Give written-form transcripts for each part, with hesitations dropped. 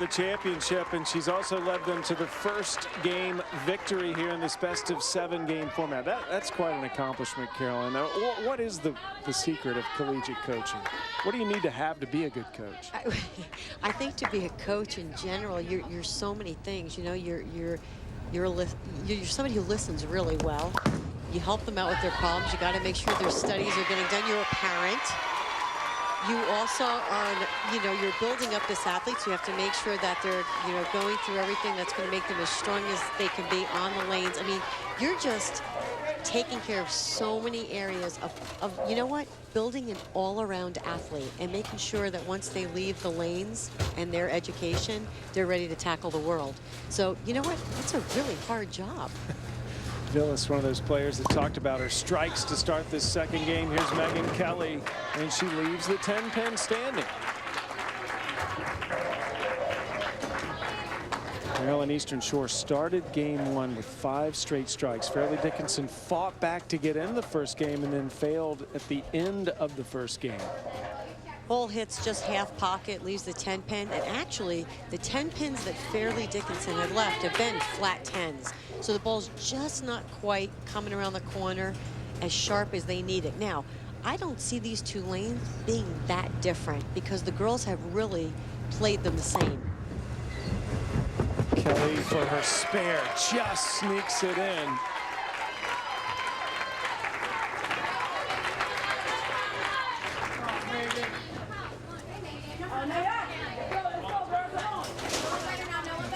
the championship, and she's also led them to the first game victory here in this best-of-7 game format. That's quite an accomplishment, Carolyn. Now, what is the secret of collegiate coaching? What do you need to have to be a good coach? I think to be a coach in general, you're so many things. You know, you're somebody who listens really well. You help them out with their problems. You got to make sure their studies are getting done. You're a parent. You also are, you're building up this athlete, so you have to make sure that they're, going through everything that's going to make them as strong as they can be on the lanes. I mean, you're just taking care of so many areas of building an all-around athlete and making sure that once they leave the lanes and their education, they're ready to tackle the world. So, it's a really hard job. Villas, one of those players that talked about her strikes to start this second game. Here's Megan Kelly, and she leaves the 10-pin standing. Maryland Eastern Shore started game 1 with 5 straight strikes. Fairleigh Dickinson fought back to get in the first game and then failed at the end of the first game. Ball hits just half pocket, leaves the 10-pin, and actually the 10 pins that Fairleigh Dickinson had left have been flat 10s. So the ball's just not quite coming around the corner as sharp as they need it. Now, I don't see these two lanes being that different because the girls have really played them the same. Kelly for her spare just sneaks it in.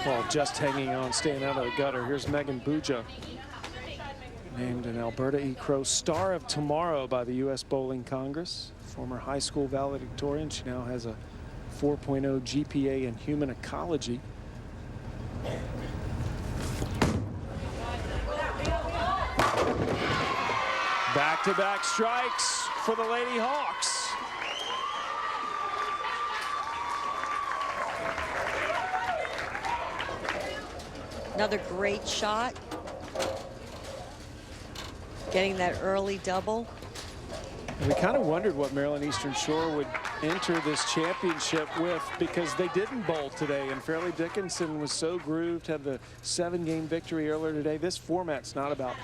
Ball just hanging on, staying out of the gutter. Here's Megan Buja, named an Alberta E. Crow Star of Tomorrow by the U.S. Bowling Congress. Former high school valedictorian. She now has a 4.0 GPA in human ecology. Back-to-back strikes for the Lady Hawks. Another great shot. Getting that early double. We kind of wondered what Maryland Eastern Shore would enter this championship with because they didn't bowl today, and Fairleigh Dickinson was so grooved, had the 7-game victory earlier today. This format's not about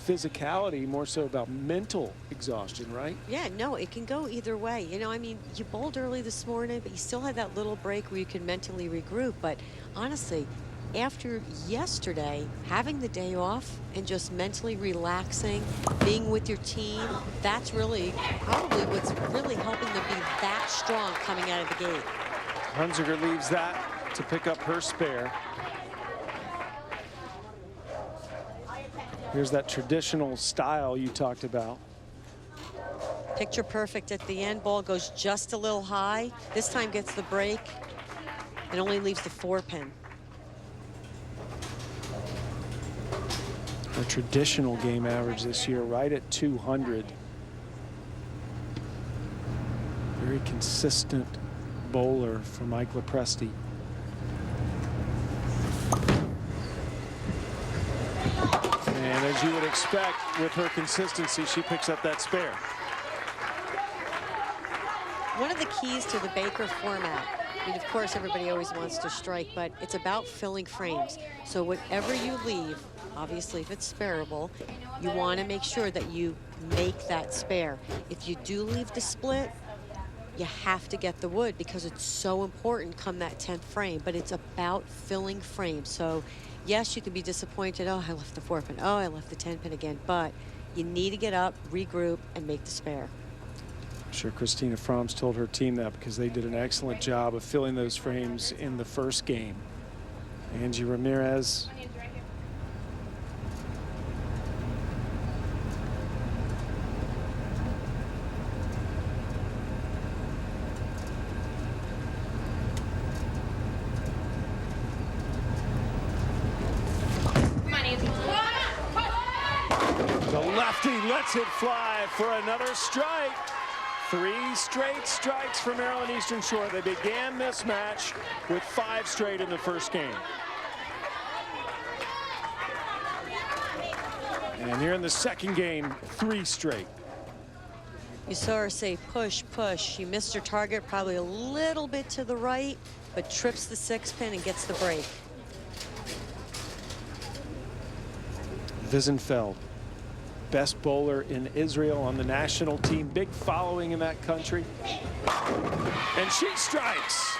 physicality, more so about mental exhaustion, right? Yeah, no, it can go either way. I mean, you bowled early this morning, but you still had that little break where you can mentally regroup. But honestly, after yesterday, having the day off and just mentally relaxing, being with your team, that's really probably what's really helping them be that strong coming out of the gate. Hunziker leaves that to pick up her spare. Here's that traditional style you talked about. Picture perfect at the end. Ball goes just a little high. This time gets the break and only leaves the 4-pin. Her traditional game average this year right at 200. Very consistent bowler for Mike Lepresti. And as you would expect with her consistency, she picks up that spare. One of the keys to the Baker format, I mean, of course, everybody always wants to strike, but it's about filling frames. So whatever you leave, obviously, if it's spareable, you want to make sure that you make that spare. If you do leave the split, you have to get the wood because it's so important come that 10th frame, but it's about filling frames. So yes, you can be disappointed. Oh, I left the 4-pin. Oh, I left the 10-pin again. But you need to get up, regroup, and make the spare. I'm sure Christina Fromm's told her team that because they did an excellent job of filling those frames in the first game. Angie Ramirez. Lets it fly for another strike. 3 straight strikes for Maryland Eastern Shore. They began this match with 5 straight in the first game. And here in the second game, 3 straight. You saw her say push, push. She missed her target probably a little bit to the right, but trips the 6-pin and gets the break. Wiesenfeld, best bowler in Israel on the national team, big following in that country. And she strikes.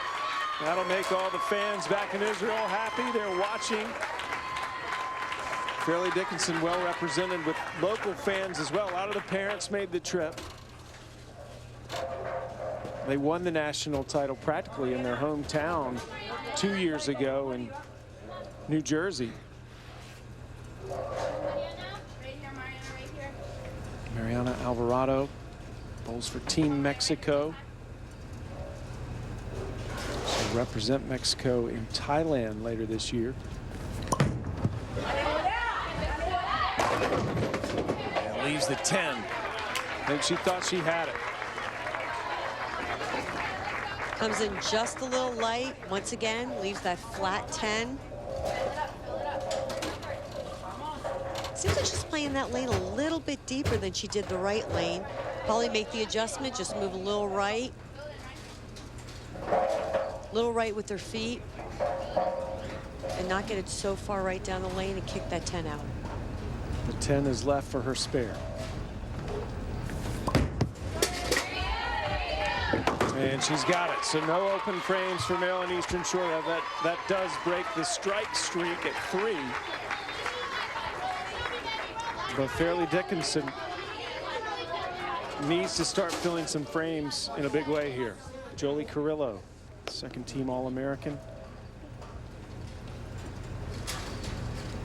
That'll make all the fans back in Israel happy. They're watching. Fairleigh Dickinson well represented with local fans as well. A lot of the parents made the trip. They won the national title practically in their hometown 2 years ago in New Jersey. Mariana Alvarado bowls for Team Mexico. She'll represent Mexico in Thailand later this year. And leaves the 10. I think she thought she had it. Comes in just a little light. Once again, leaves that flat 10. Seems like she's playing that lane a little bit deeper than she did the right lane. Probably make the adjustment, just move a little right. Little right with her feet. And not get it so far right down the lane and kick that 10 out. The 10 is left for her spare. And she's got it. So no open frames for Maryland Eastern Shore. That does break the strike streak at 3. But Fairleigh Dickinson needs to start filling some frames in a big way here. Jolie Carrillo, second team All-American.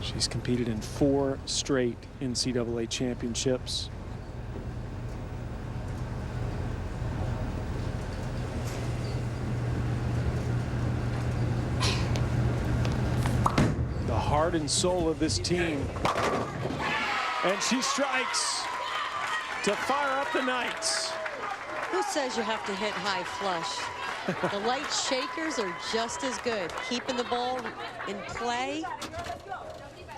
She's competed in 4 straight NCAA championships. The heart and soul of this team. And she strikes to fire up the Knights. Who says you have to hit high flush? The light shakers are just as good. Keeping the ball in play.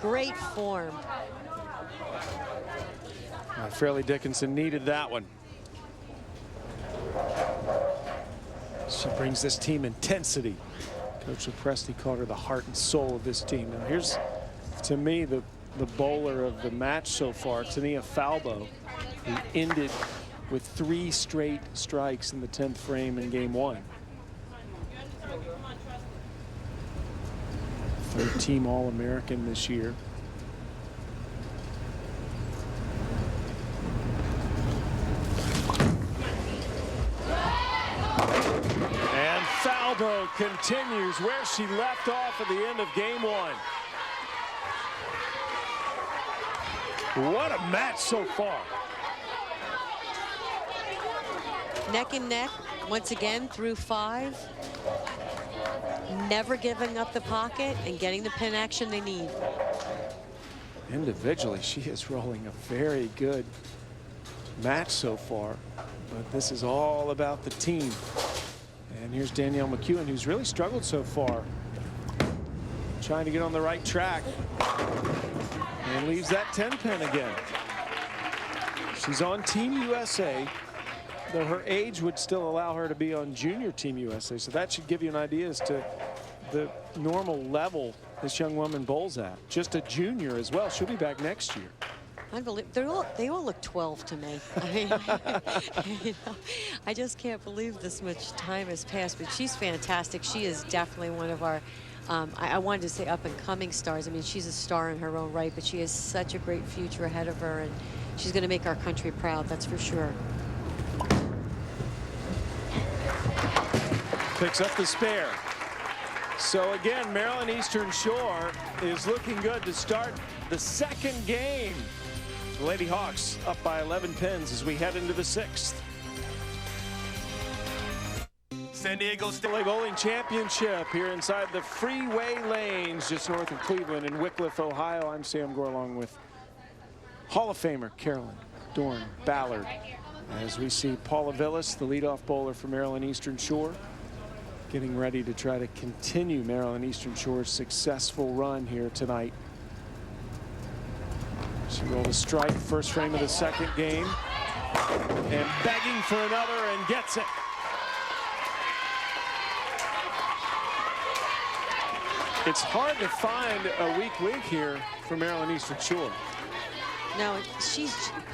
Great form. Fairleigh Dickinson needed that one. She brings this team intensity. Coach Lepresti called her the heart and soul of this team. Now here's, to me, the bowler of the match so far, Tania Falbo, who ended with 3 straight strikes in the 10th frame in game 1. Third team All-American this year. And Falbo continues where she left off at the end of game 1. What a match so far. Neck and neck, once again, through 5. Never giving up the pocket and getting the pin action they need. Individually, she is rolling a very good match so far, but this is all about the team. And here's Danielle McEwen, who's really struggled so far, trying to get on the right track. And leaves that 10-pin again. She's on Team USA, though her age would still allow her to be on Junior Team USA. So that should give you an idea as to the normal level this young woman bowls at. Just a junior as well. She'll be back next year. Unbelievable. They all look 12 to me. I mean, you know, I just can't believe this much time has passed, but she's fantastic. She is definitely one of our I wanted to say up-and-coming stars. I mean, she's a star in her own right, but she has such a great future ahead of her, and she's going to make our country proud, that's for sure. Picks up the spare. So again, Maryland Eastern Shore is looking good to start the 2nd game. The Lady Hawks up by 11 pins as we head into the 6th. San Diego State Bowling Championship here inside the freeway lanes just north of Cleveland in Wickliffe, Ohio. I'm Sam Gore along with Hall of Famer Carolyn Dorn Ballard. As we see Paula Villas, the leadoff bowler for Maryland Eastern Shore, getting ready to try to continue Maryland Eastern Shore's successful run here tonight. She rolled a strike first frame of the 2nd game. And begging for another and gets it. It's hard to find a weak link here for Maryland Eastern Shore. No,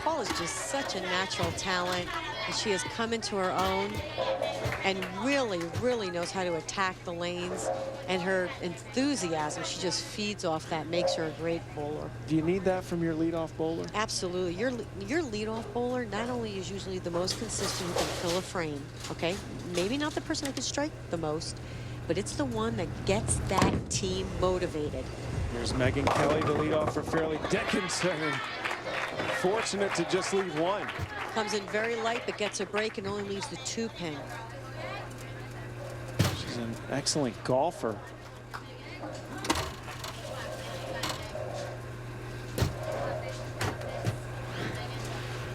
Paul is just such a natural talent, and she has come into her own and really, really knows how to attack the lanes. And her enthusiasm, she just feeds off that, makes her a great bowler. Do you need that from your leadoff bowler? Absolutely. Your leadoff bowler not only is usually the most consistent who can fill a frame, okay? Maybe not the person who can strike the most, but it's the one that gets that team motivated. Here's Megan Kelly to lead off for Fairleigh Dickinson. And fortunate to just leave one. Comes in very light, but gets a break and only leaves the 2-pin. She's an excellent golfer.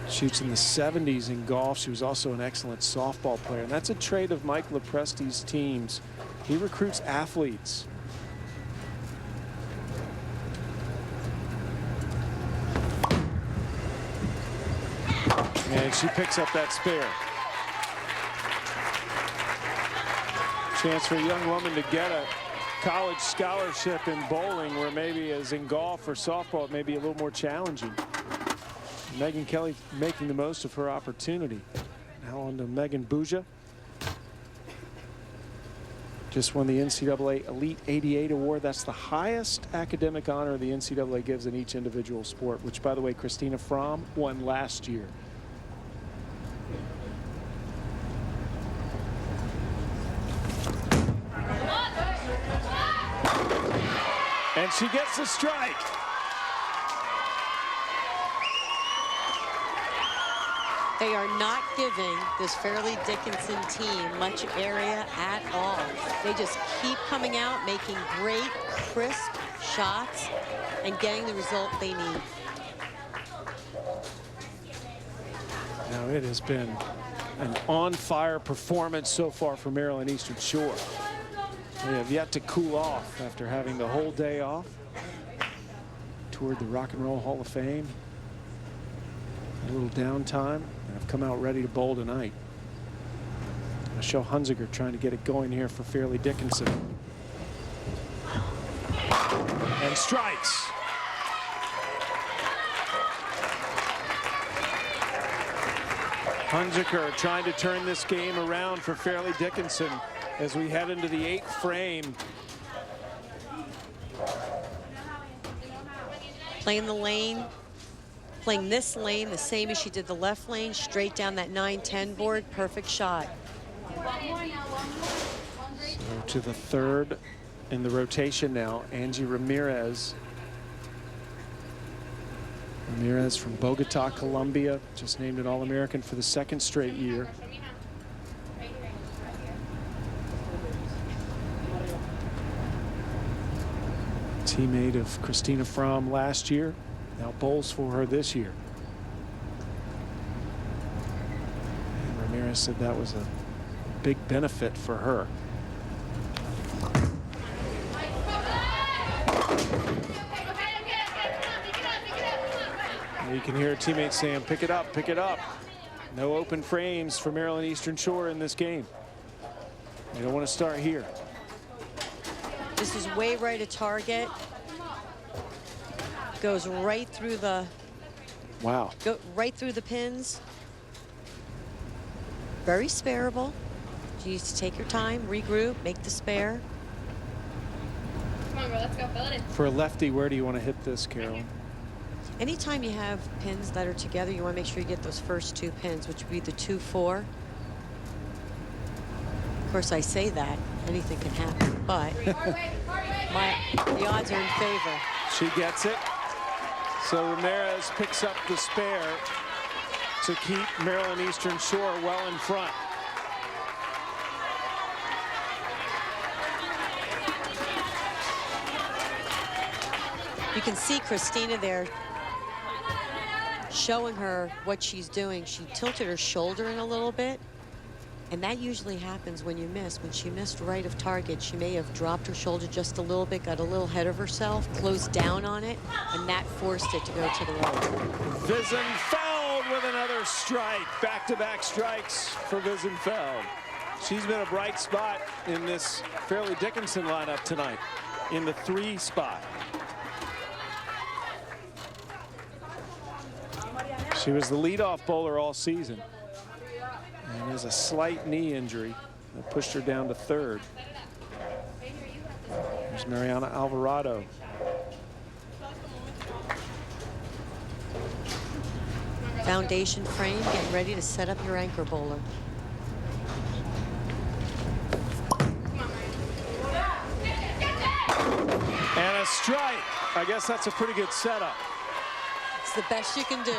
Shoots in the 70s in golf. She was also an excellent softball player. And that's a trait of Mike Lepresti's teams. He recruits athletes. And she picks up that spare. Chance for a young woman to get a college scholarship in bowling, where maybe as in golf or softball it may be a little more challenging. Megan Kelly making the most of her opportunity. Now on to Megan Bouja. Just won the NCAA Elite 88 award. That's the highest academic honor the NCAA gives in each individual sport, which, by the way, Christina Fromm won last year. And she gets the strike. They are not giving this Fairleigh Dickinson team much area at all. They just keep coming out, making great, crisp shots, and getting the result they need. Now it has been an on-fire performance so far for Maryland Eastern Shore. They have yet to cool off after having the whole day off. Toured the Rock and Roll Hall of Fame. A little downtime. And have come out ready to bowl tonight. Michelle Hunziker trying to get it going here for Fairleigh Dickinson. And strikes. Hunziker trying to turn this game around for Fairleigh Dickinson as we head into the 8th frame. Playing the lane, playing this lane the same as she did the left lane, straight down that 9-10 board, perfect shot. So to the 3rd in the rotation now, Angie Ramirez. Ramirez from Bogota, Colombia, just named an All-American for the 2nd straight year. Teammate of Christina Fromm last year, now bowls for her this year. And Ramirez said that was a big benefit for her. And you can hear her teammates saying, pick it up, pick it up. No open frames for Maryland Eastern Shore in this game. They don't want to start here. This is way right at target. Goes right through the. Wow. Go right through the pins. Very spareable. You need to take your time, regroup, make the spare. Come on, bro, let's go, fill it in. For a lefty, where do you want to hit this, Carolyn? Anytime you have pins that are together, you want to make sure you get those first 2 pins, which would be the 2-4. Of course, I say that anything can happen, but the odds are in favor. She gets it. So Ramirez picks up the spare to keep Maryland Eastern Shore well in front. You can see Christina there showing her what she's doing. She tilted her shoulder in a little bit, and that usually happens when you miss. When she missed right of target, she may have dropped her shoulder just a little bit, got a little ahead of herself, closed down on it, and that forced it to go to the right. Vizen fouled with another first strike. Back-to-back strikes for Wiesenfeld. She's been a bright spot in this Fairleigh Dickinson lineup tonight in the 3 spot. She was the leadoff bowler all season and has a slight knee injury that pushed her down to 3rd. There's Mariana Alvarado. Foundation frame, getting ready to set up your anchor bowler. And a strike. I guess that's a pretty good setup. It's the best you can do.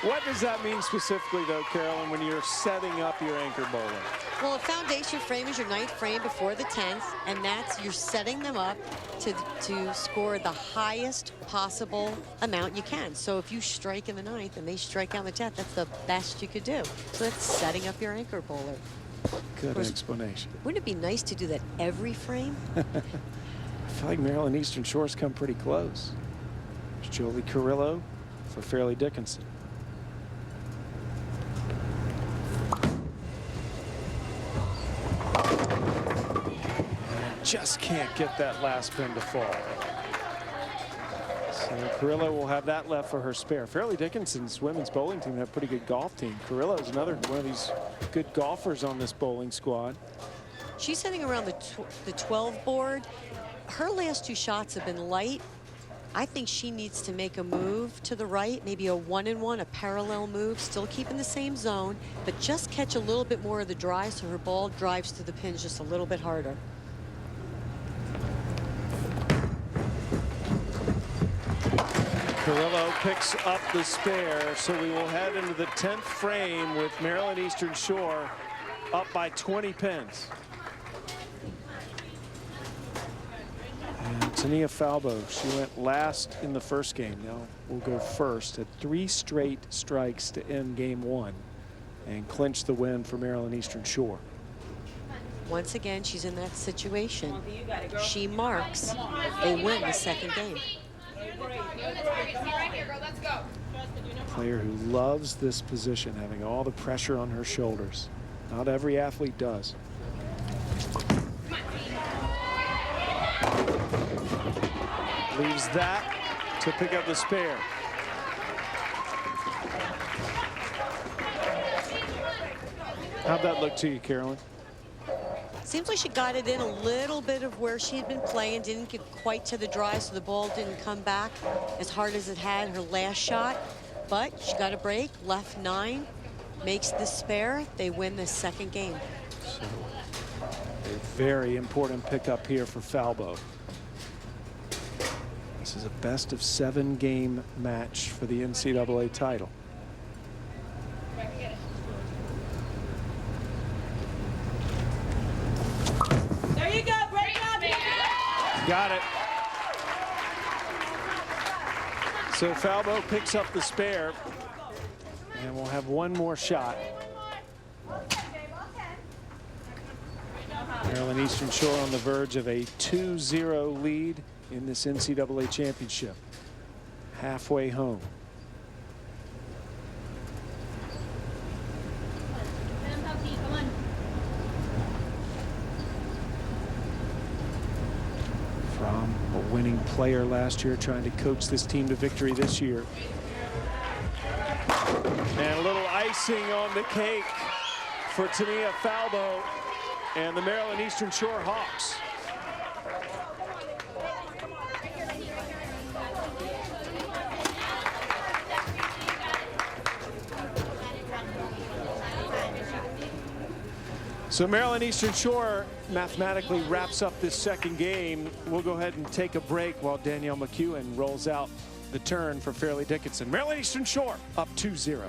What does that mean specifically, though, Carolyn, when you're setting up your anchor bowler? Well, a foundation frame is your 9th frame before the 10th, and that's you're setting them up to score the highest possible amount you can. So if you strike in the 9th and they strike on the 10th, that's the best you could do. So that's setting up your anchor bowler. Good explanation. Wouldn't it be nice to do that every frame? I feel like Maryland Eastern Shore's come pretty close. There's Jolie Carrillo for Fairleigh Dickinson. Just can't get that last pin to fall. So Carrillo will have that left for her spare. Fairleigh Dickinson's women's bowling team have a pretty good golf team. Carrillo is another one of these good golfers on this bowling squad. She's hitting around the 12 board. Her last 2 shots have been light. I think she needs to make a move to the right, maybe a 1-and-1, a parallel move, still keeping the same zone, but just catch a little bit more of the drive so her ball drives to the pins just a little bit harder. Carrillo picks up the spare, so we will head into the 10th frame with Maryland Eastern Shore up by 20 pins. And Tania Falbo, she went last in the first game. Now will go first at 3 straight strikes to end game 1 and clinch the win for Maryland Eastern Shore. Once again, she's in that situation. She marks, they win the 2nd game. Player who loves this position, having all the pressure on her shoulders. Not every athlete does. Leaves that to pick up the spare. How'd that look to you, Carolyn? Seems like she got it in a little bit of where she had been playing, didn't get quite to the drive, so the ball didn't come back as hard as it had her last shot. But she got a break, left 9, makes the spare. They win the 2nd game. So, a very important pickup here for Falbo. This is a best-of-7 game match for the NCAA title. Got it. So Falbo picks up the spare, and we'll have one more shot. Maryland Eastern Shore on the verge of a 2-0 lead in this NCAA championship. Halfway home. From a winning player last year, trying to coach this team to victory this year. And a little icing on the cake for Tania Falbo and the Maryland Eastern Shore Hawks. So Maryland Eastern Shore mathematically wraps up this 2nd game. We'll go ahead and take a break while Danielle McEwen rolls out the turn for Fairleigh Dickinson. Maryland Eastern Shore up 2-0.